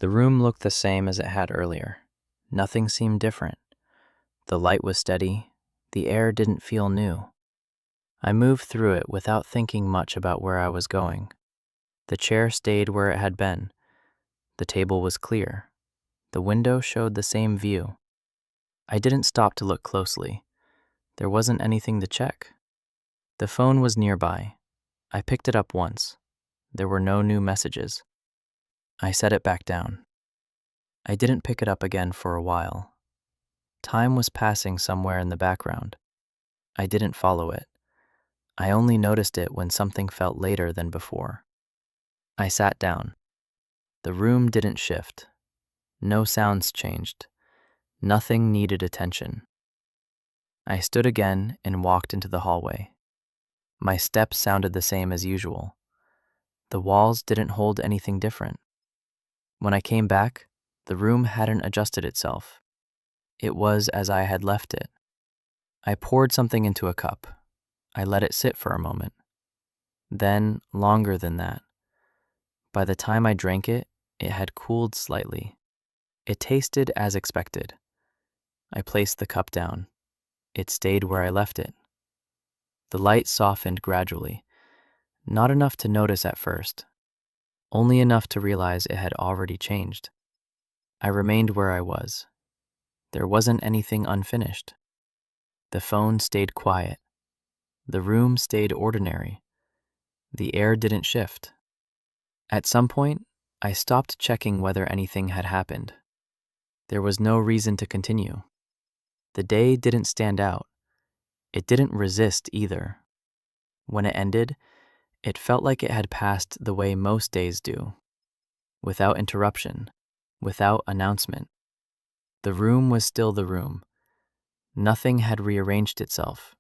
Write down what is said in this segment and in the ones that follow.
The room looked the same as it had earlier. Nothing seemed different. The light was steady. The air didn't feel new. I moved through it without thinking much about where I was going. The chair stayed where it had been. The table was clear. The window showed the same view. I didn't stop to look closely. There wasn't anything to check. The phone was nearby. I picked it up once. There were no new messages. I set it back down. I didn't pick it up again for a while. Time was passing somewhere in the background. I didn't follow it. I only noticed it when something felt later than before. I sat down. The room didn't shift. No sounds changed. Nothing needed attention. I stood again and walked into the hallway. My steps sounded the same as usual. The walls didn't hold anything different. When I came back, the room hadn't adjusted itself. It was as I had left it. I poured something into a cup. I let it sit for a moment. Then, longer than that. By the time I drank it, it had cooled slightly. It tasted as expected. I placed the cup down. It stayed where I left it. The light softened gradually, not enough to notice at first, only enough to realize it had already changed. I remained where I was. There wasn't anything unfinished. The phone stayed quiet. The room stayed ordinary. The air didn't shift. At some point, I stopped checking whether anything had happened. There was no reason to continue. The day didn't stand out. It didn't resist either. When it ended, it felt like it had passed the way most days do, without interruption, without announcement. The room was still the room. Nothing had rearranged itself,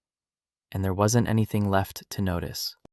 and there wasn't anything left to notice.